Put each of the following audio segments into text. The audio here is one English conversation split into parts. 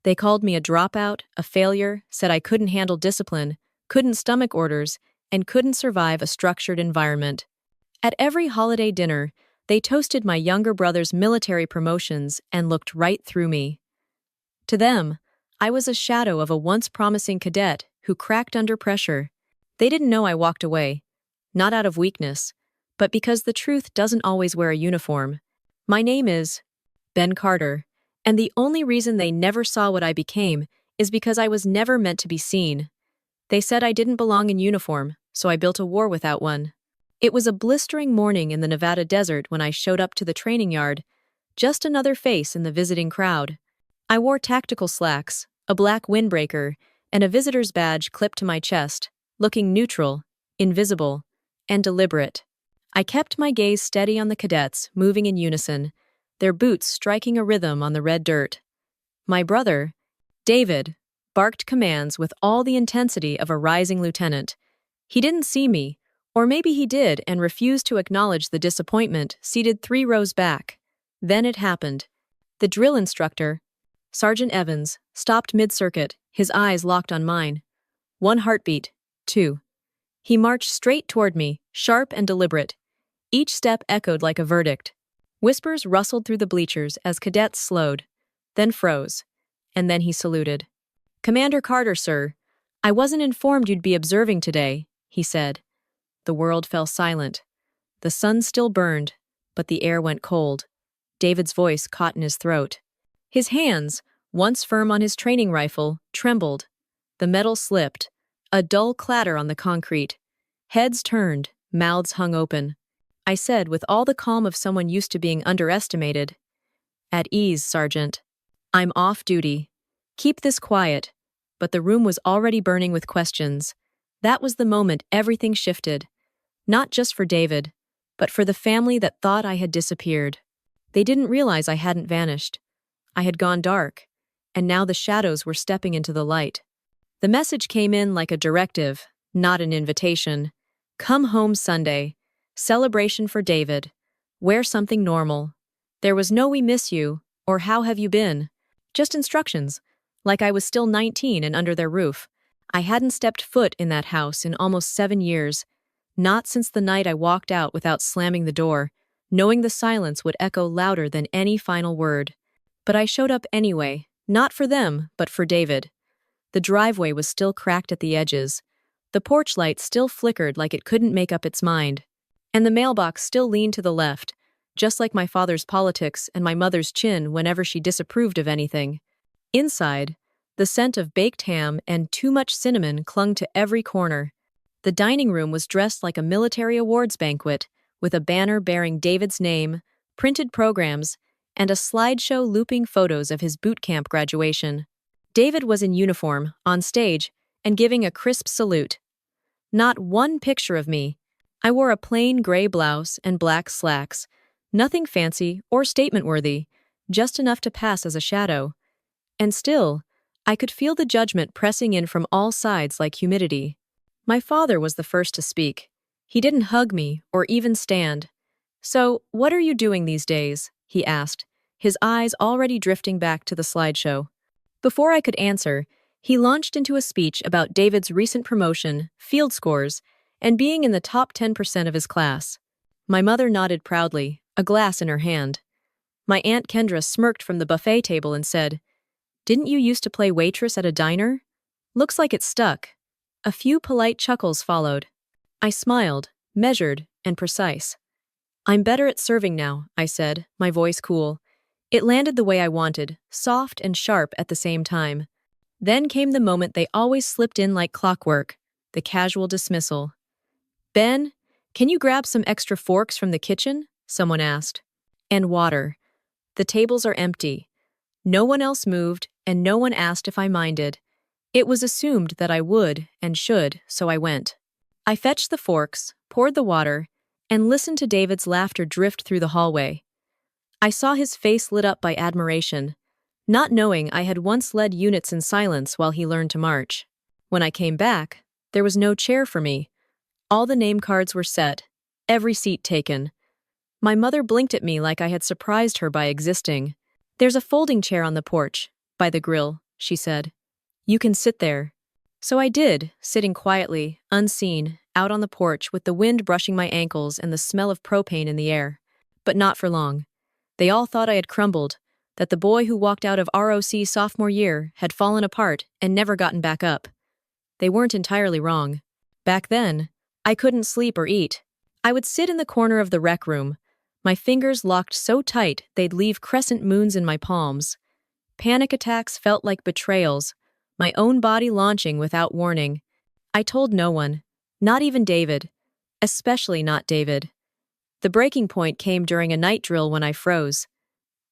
They called me a dropout, a failure, said I couldn't handle discipline, couldn't stomach orders, and couldn't survive a structured environment. At every holiday dinner, they toasted my younger brother's military promotions and looked right through me. To them, I was a shadow of a once promising cadet who cracked under pressure. They didn't know I walked away, not out of weakness, but because the truth doesn't always wear a uniform. My name is Ben Carter, and the only reason they never saw what I became is because I was never meant to be seen. They said I didn't belong in uniform, so I built a war without one. It was a blistering morning in the Nevada desert when I showed up to the training yard, just another face in the visiting crowd. I wore tactical slacks, a black windbreaker, and a visitor's badge clipped to my chest, looking neutral, invisible, and deliberate. I kept my gaze steady on the cadets, moving in unison, their boots striking a rhythm on the red dirt. My brother, David, barked commands with all the intensity of a rising lieutenant. He didn't see me, or maybe he did and refused to acknowledge the disappointment seated 3 rows back. Then it happened. The drill instructor, Sergeant Evans, stopped mid-circuit, his eyes locked on mine. 1 heartbeat, 2. He marched straight toward me, sharp and deliberate. Each step echoed like a verdict. Whispers rustled through the bleachers as cadets slowed, then froze, and then he saluted. "Commander Carter, sir. I wasn't informed you'd be observing today," he said. The world fell silent. The sun still burned, but the air went cold. David's voice caught in his throat. His hands, once firm on his training rifle, trembled. The metal slipped, a dull clatter on the concrete. Heads turned, mouths hung open. I said with all the calm of someone used to being underestimated, "At ease, Sergeant. I'm off duty. Keep this quiet." But the room was already burning with questions. That was the moment everything shifted. Not just for David, but for the family that thought I had disappeared. They didn't realize I hadn't vanished. I had gone dark, and now the shadows were stepping into the light. The message came in like a directive, not an invitation. "Come home Sunday. Celebration for David. Wear something normal." There was no "we miss you" or "how have you been?" Just instructions, like I was still 19 and under their roof. I hadn't stepped foot in that house in almost 7 years, not since the night I walked out without slamming the door, knowing the silence would echo louder than any final word. But I showed up anyway, not for them, but for David. The driveway was still cracked at the edges. The porch light still flickered like it couldn't make up its mind. And the mailbox still leaned to the left, just like my father's politics and my mother's chin whenever she disapproved of anything. Inside, the scent of baked ham and too much cinnamon clung to every corner. The dining room was dressed like a military awards banquet, with a banner bearing David's name, printed programs, and a slideshow looping photos of his boot camp graduation. David was in uniform, on stage, and giving a crisp salute. Not one picture of me. I wore a plain gray blouse and black slacks, nothing fancy or statement-worthy, just enough to pass as a shadow. And still, I could feel the judgment pressing in from all sides like humidity. My father was the first to speak. He didn't hug me or even stand. "So, what are you doing these days?" he asked, his eyes already drifting back to the slideshow. Before I could answer, he launched into a speech about David's recent promotion, field scores, and being in the top 10% of his class. My mother nodded proudly, a glass in her hand. My Aunt Kendra smirked from the buffet table and said, "Didn't you used to play waitress at a diner? Looks like it stuck." A few polite chuckles followed. I smiled, measured, and precise. "I'm better at serving now," I said, my voice cool. It landed the way I wanted, soft and sharp at the same time. Then came the moment they always slipped in like clockwork, the casual dismissal. "Ben, can you grab some extra forks from the kitchen?" someone asked. "And water. The tables are empty." No one else moved, and no one asked if I minded. It was assumed that I would and should, so I went. I fetched the forks, poured the water, and listened to David's laughter drift through the hallway. I saw his face lit up by admiration, not knowing I had once led units in silence while he learned to march. When I came back, there was no chair for me. All the name cards were set, every seat taken. My mother blinked at me like I had surprised her by existing. "There's a folding chair on the porch, by the grill," she said. "You can sit there." So I did, sitting quietly, unseen, out on the porch with the wind brushing my ankles and the smell of propane in the air. But not for long. They all thought I had crumbled, that the boy who walked out of ROC sophomore year had fallen apart and never gotten back up. They weren't entirely wrong. Back then, I couldn't sleep or eat. I would sit in the corner of the rec room, my fingers locked so tight they'd leave crescent moons in my palms. Panic attacks felt like betrayals, my own body launching without warning. I told no one, not even David, especially not David. The breaking point came during a night drill when I froze.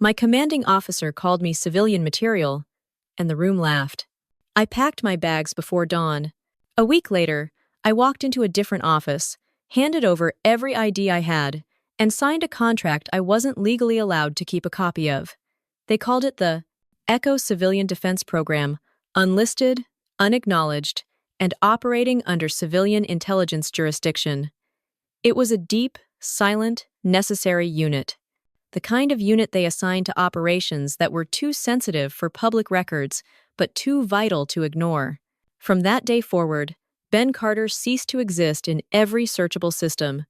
My commanding officer called me civilian material, and the room laughed. I packed my bags before dawn. A week later, I walked into a different office, handed over every ID I had, and signed a contract I wasn't legally allowed to keep a copy of. They called it the ECHO Civilian Defense Program, unlisted, unacknowledged, and operating under civilian intelligence jurisdiction. It was a deep, silent, necessary unit. The kind of unit they assigned to operations that were too sensitive for public records, but too vital to ignore. From that day forward, Ben Carter ceased to exist in every searchable system.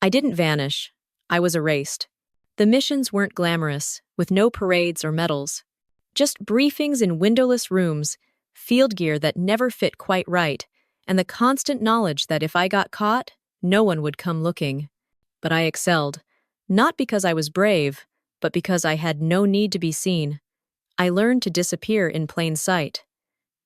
I didn't vanish. I was erased. The missions weren't glamorous, with no parades or medals. Just briefings in windowless rooms, field gear that never fit quite right, and the constant knowledge that if I got caught, no one would come looking. But I excelled, not because I was brave, but because I had no need to be seen. I learned to disappear in plain sight.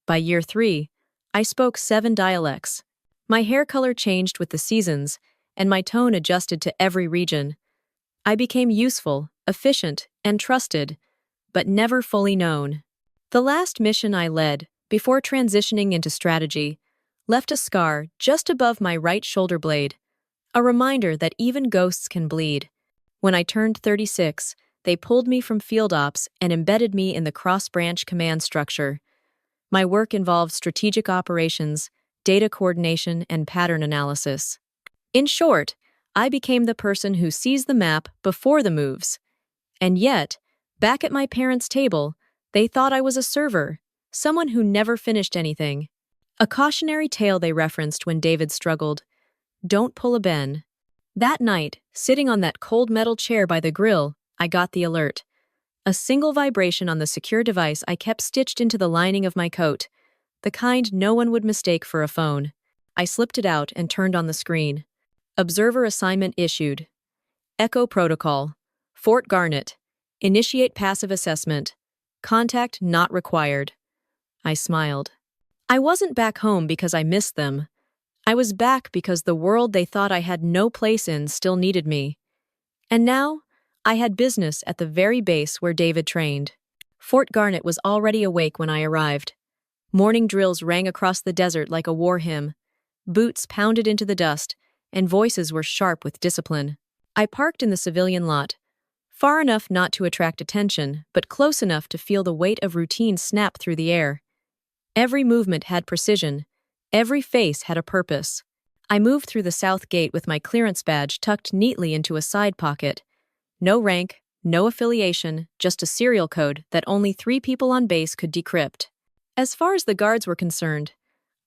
By year 3, I spoke 7 dialects. My hair color changed with the seasons, and my tone adjusted to every region. I became useful, efficient, and trusted, but never fully known. The last mission I led, before transitioning into strategy, left a scar just above my right shoulder blade, a reminder that even ghosts can bleed. When I turned 36, they pulled me from field ops and embedded me in the cross-branch command structure. My work involved strategic operations, data coordination, and pattern analysis. In short, I became the person who sees the map before the moves. And yet, back at my parents' table, they thought I was a server, someone who never finished anything. A cautionary tale they referenced when David struggled. Don't pull a Ben. That night, sitting on that cold metal chair by the grill, I got the alert. A single vibration on the secure device I kept stitched into the lining of my coat, the kind no one would mistake for a phone. I slipped it out and turned on the screen. Observer assignment issued. Echo Protocol. Fort Garnet. Initiate passive assessment. Contact not required. I smiled. I wasn't back home because I missed them. I was back because the world they thought I had no place in still needed me. And now, I had business at the very base where David trained. Fort Garnet was already awake when I arrived. Morning drills rang across the desert like a war hymn. Boots pounded into the dust, and voices were sharp with discipline. I parked in the civilian lot, far enough not to attract attention, but close enough to feel the weight of routine snap through the air. Every movement had precision. Every face had a purpose. I moved through the south gate with my clearance badge tucked neatly into a side pocket. No rank, no affiliation, just a serial code that only 3 people on base could decrypt. As far as the guards were concerned,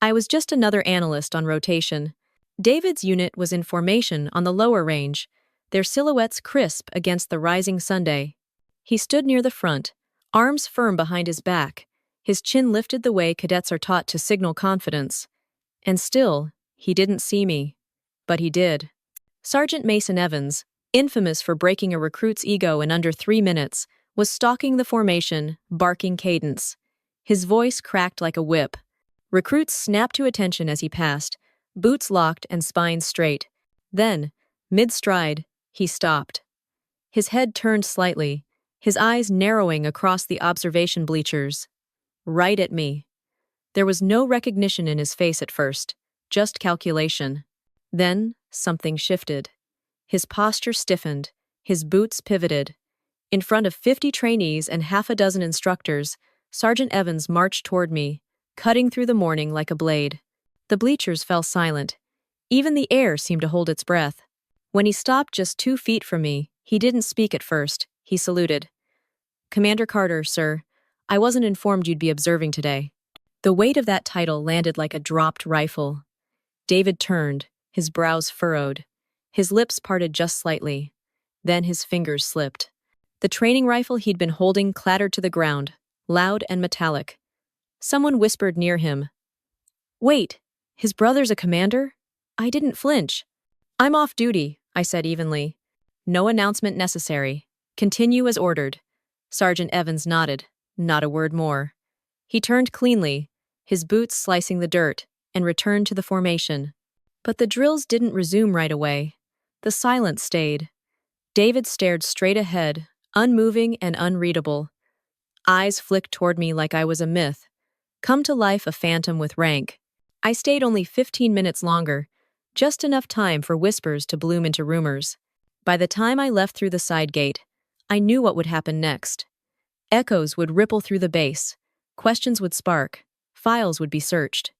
I was just another analyst on rotation. David's unit was in formation on the lower range, their silhouettes crisp against the rising Sunday. He stood near the front, arms firm behind his back, his chin lifted the way cadets are taught to signal confidence. And still, he didn't see me. But he did. Sergeant Mason Evans, infamous for breaking a recruit's ego in under 3 minutes, was stalking the formation, barking cadence. His voice cracked like a whip. Recruits snapped to attention as he passed, boots locked and spines straight. Then, mid-stride, he stopped. His head turned slightly, his eyes narrowing across the observation bleachers. Right at me. There was no recognition in his face at first, just calculation. Then, something shifted. His posture stiffened, his boots pivoted. In front of 50 trainees and half a dozen instructors, Sergeant Evans marched toward me, cutting through the morning like a blade. The bleachers fell silent. Even the air seemed to hold its breath. When he stopped just 2 feet from me, he didn't speak at first. He saluted. "Commander Carter, sir. I wasn't informed you'd be observing today." The weight of that title landed like a dropped rifle. David turned, his brows furrowed. His lips parted just slightly. Then his fingers slipped. The training rifle he'd been holding clattered to the ground, loud and metallic. Someone whispered near him, "Wait, his brother's a commander?" I didn't flinch. "I'm off duty," I said evenly. "No announcement necessary. Continue as ordered." Sergeant Evans nodded, not a word more. He turned cleanly, his boots slicing the dirt, and returned to the formation. But the drills didn't resume right away. The silence stayed. David stared straight ahead, unmoving and unreadable. Eyes flicked toward me like I was a myth, come to life a phantom with rank. I stayed only 15 minutes longer, just enough time for whispers to bloom into rumors. By the time I left through the side gate, I knew what would happen next. Echoes would ripple through the base, questions would spark, files would be searched.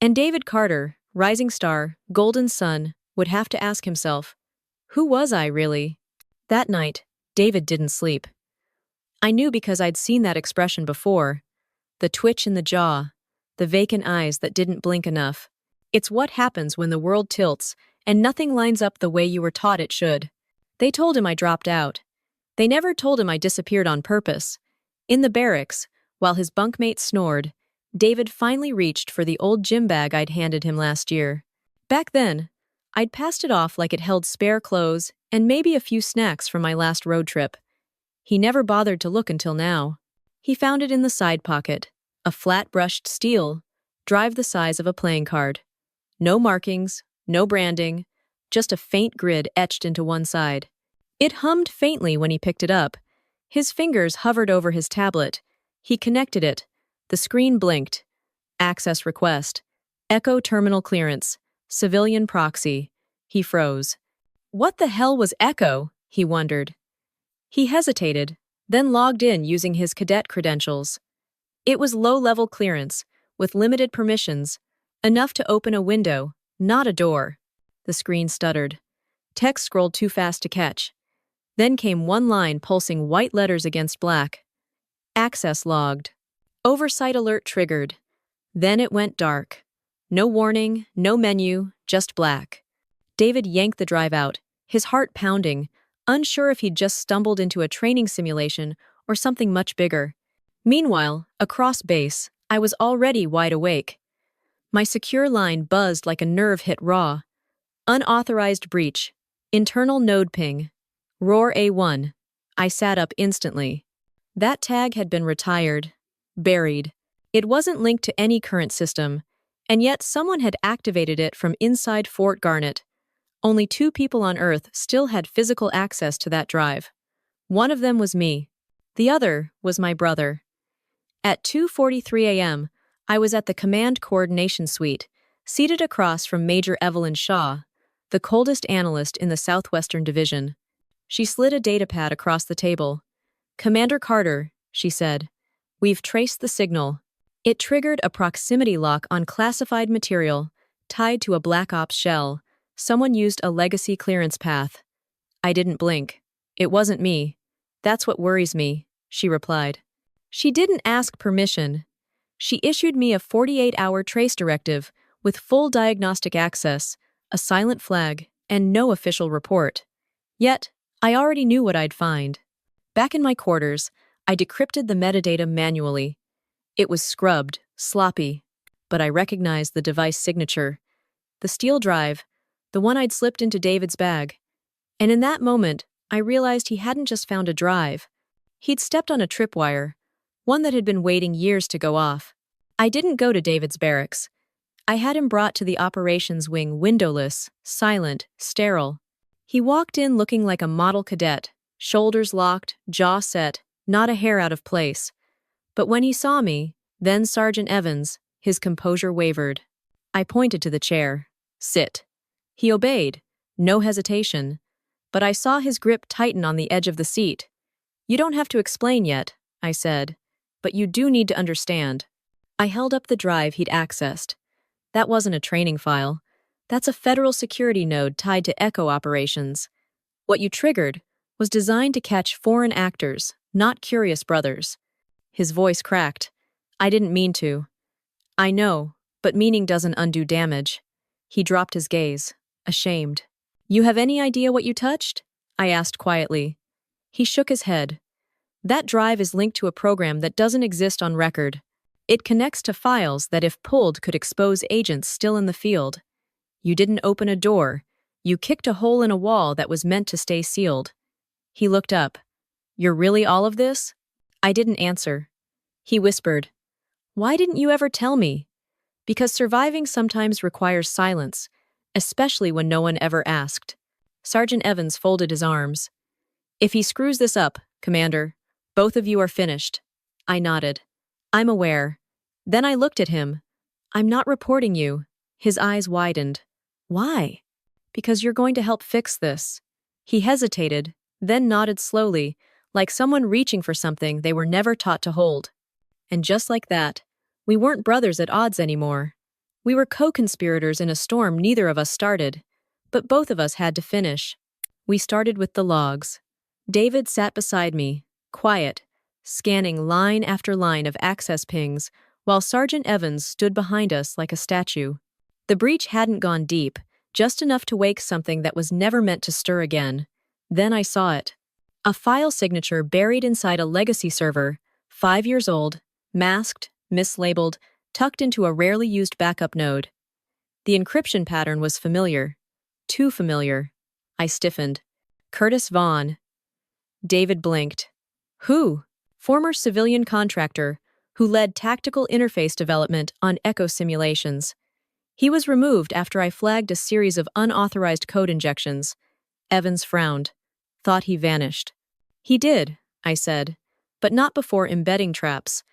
And David Carter, rising star, golden sun, would have to ask himself, who was I really? That night, David didn't sleep. I knew because I'd seen that expression before. The twitch in the jaw, the vacant eyes that didn't blink enough. It's what happens when the world tilts and nothing lines up the way you were taught it should. They told him I dropped out. They never told him I disappeared on purpose. In the barracks, while his bunkmate snored, David finally reached for the old gym bag I'd handed him last year. Back then, I'd passed it off like it held spare clothes and maybe a few snacks from my last road trip. He never bothered to look until now. He found it in the side pocket, a flat-brushed steel, drive the size of a playing card. No markings, no branding, just a faint grid etched into one side. It hummed faintly when he picked it up. His fingers hovered over his tablet. He connected it. The screen blinked. Access request. Echo terminal clearance. Civilian proxy. He froze. What the hell was Echo? He wondered. He hesitated, then logged in using his cadet credentials. It was low-level clearance, with limited permissions, enough to open a window, not a door. The screen stuttered. Text scrolled too fast to catch. Then came one line pulsing white letters against black. Access logged. Oversight alert triggered. Then it went dark. No warning, no menu, just black. David yanked the drive out, his heart pounding, unsure if he'd just stumbled into a training simulation or something much bigger. Meanwhile, across base, I was already wide awake. My secure line buzzed like a nerve hit raw. Unauthorized breach. Internal node ping. Roar A1. I sat up instantly. That tag had been retired. Buried. It wasn't linked to any current system, and yet someone had activated it from inside Fort Garnet. Only 2 people on Earth still had physical access to that drive. One of them was me. The other was my brother. At 2:43 a.m., I was at the Command Coordination Suite, seated across from Major Evelyn Shaw, the coldest analyst in the Southwestern Division. She slid a datapad across the table. "Commander Carter," she said, "we've traced the signal. It triggered a proximity lock on classified material, tied to a Black Ops shell. Someone used a legacy clearance path." I didn't blink. "It wasn't me. That's what worries me," she replied. She didn't ask permission. She issued me a 48-hour trace directive with full diagnostic access, a silent flag, and no official report. Yet, I already knew what I'd find. Back in my quarters, I decrypted the metadata manually. It was scrubbed, sloppy, but I recognized the device signature. The steel drive, the one I'd slipped into David's bag. And in that moment, I realized he hadn't just found a drive. He'd stepped on a tripwire, one that had been waiting years to go off. I didn't go to David's barracks. I had him brought to the operations wing windowless, silent, sterile. He walked in looking like a model cadet, shoulders locked, jaw set, not a hair out of place. But when he saw me, then Sergeant Evans, his composure wavered. I pointed to the chair. "Sit." He obeyed, no hesitation. But I saw his grip tighten on the edge of the seat. "You don't have to explain yet," I said. "But you do need to understand." I held up the drive he'd accessed. That wasn't a training file. That's a federal security node tied to Echo operations. What you triggered was designed to catch foreign actors, not curious brothers. His voice cracked. I didn't mean to. I know, but meaning doesn't undo damage. He dropped his gaze, ashamed. You have any idea what you touched? I asked quietly. He shook his head. That drive is linked to a program that doesn't exist on record. It connects to files that, if pulled, could expose agents still in the field. You didn't open a door. You kicked a hole in a wall that was meant to stay sealed. He looked up. You're really all of this? I didn't answer. He whispered, Why didn't you ever tell me? Because surviving sometimes requires silence, especially when no one ever asked. Sergeant Evans folded his arms. If he screws this up, Commander, both of you are finished. I nodded. I'm aware. Then I looked at him. I'm not reporting you. His eyes widened. Why? Because you're going to help fix this. He hesitated, then nodded slowly, like someone reaching for something they were never taught to hold. And just like that, we weren't brothers at odds anymore. We were co-conspirators in a storm neither of us started, but both of us had to finish. We started with the logs. David sat beside me, quiet, scanning line after line of access pings, while Sergeant Evans stood behind us like a statue. The breach hadn't gone deep, just enough to wake something that was never meant to stir again. Then I saw it. A file signature buried inside a legacy server, 5 years old, masked, mislabeled, tucked into a rarely used backup node. The encryption pattern was familiar. Too familiar. I stiffened. Curtis Vaughn. David blinked. Who? Former civilian contractor who led tactical interface development on Echo simulations. He was removed after I flagged a series of unauthorized code injections. Evans frowned. Thought he vanished. He did, I said, but not before embedding traps.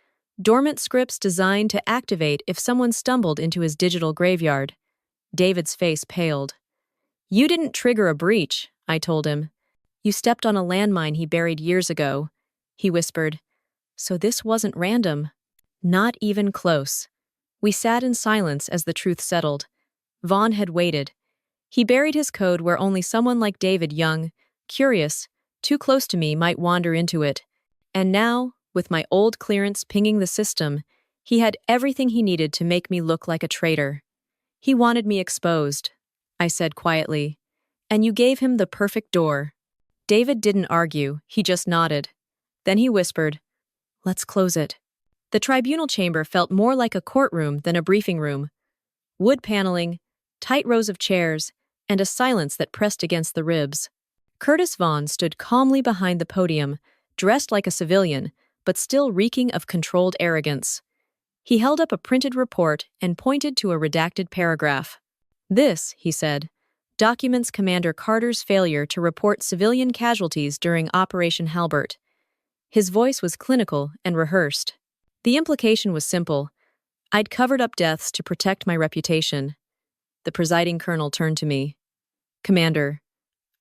Dormant scripts designed to activate if someone stumbled into his digital graveyard. David's face paled. You didn't trigger a breach, I told him. You stepped on a landmine he buried years ago. He whispered. So this wasn't random. Not even close. We sat in silence as the truth settled. Vaughn had waited. He buried his code where only someone like David, young, curious, too close to me, might wander into it. And now, with my old clearance pinging the system, he had everything he needed to make me look like a traitor. He wanted me exposed, I said quietly. And you gave him the perfect door. David didn't argue, he just nodded. Then he whispered, Let's close it. The tribunal chamber felt more like a courtroom than a briefing room. Wood paneling, tight rows of chairs, and a silence that pressed against the ribs. Curtis Vaughn stood calmly behind the podium, dressed like a civilian, but still reeking of controlled arrogance. He held up a printed report and pointed to a redacted paragraph. This, he said, documents Commander Carter's failure to report civilian casualties during Operation Halbert. His voice was clinical and rehearsed. The implication was simple. I'd covered up deaths to protect my reputation. The presiding colonel turned to me. Commander.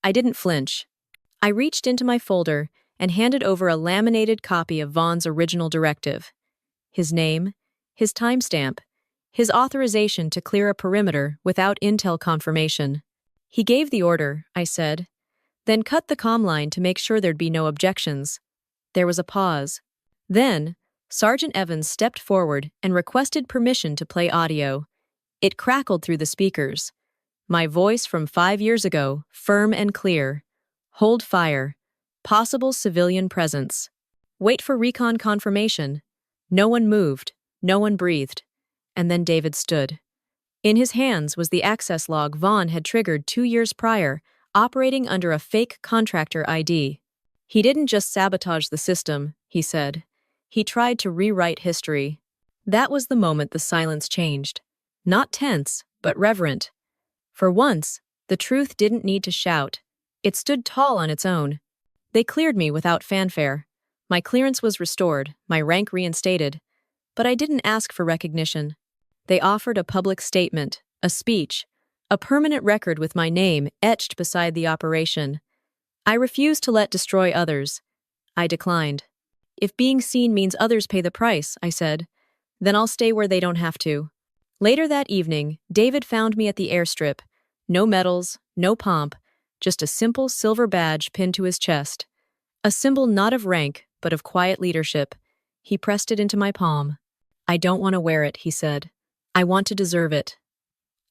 I didn't flinch. I reached into my folder and handed over a laminated copy of Vaughn's original directive. His name, his timestamp, his authorization to clear a perimeter without intel confirmation. He gave the order, I said, then cut the comm line to make sure there'd be no objections. There was a pause. Then, Sergeant Evans stepped forward and requested permission to play audio. It crackled through the speakers. My voice from 5 years ago, firm and clear. Hold fire. Possible civilian presence. Wait for recon confirmation. No one moved. No one breathed. And then David stood. In his hands was the access log Vaughn had triggered 2 years prior, operating under a fake contractor ID. He didn't just sabotage the system, he said. He tried to rewrite history. That was the moment the silence changed. Not tense, but reverent. For once, the truth didn't need to shout. It stood tall on its own. They cleared me without fanfare. My clearance was restored, my rank reinstated. But I didn't ask for recognition. They offered a public statement, a speech, a permanent record with my name etched beside the operation. I refused to let destroy others. I declined. If being seen means others pay the price, I said, then I'll stay where they don't have to. Later that evening, David found me at the airstrip. No medals, no pomp, just a simple silver badge pinned to his chest. A symbol not of rank, but of quiet leadership. He pressed it into my palm. I don't want to wear it, he said. I want to deserve it.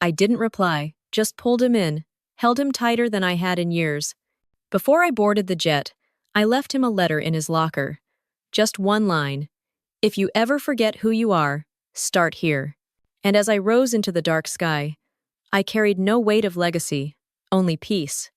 I didn't reply, just pulled him in, held him tighter than I had in years. Before I boarded the jet, I left him a letter in his locker. Just one line. If you ever forget who you are, start here. And as I rose into the dark sky, I carried no weight of legacy, only peace.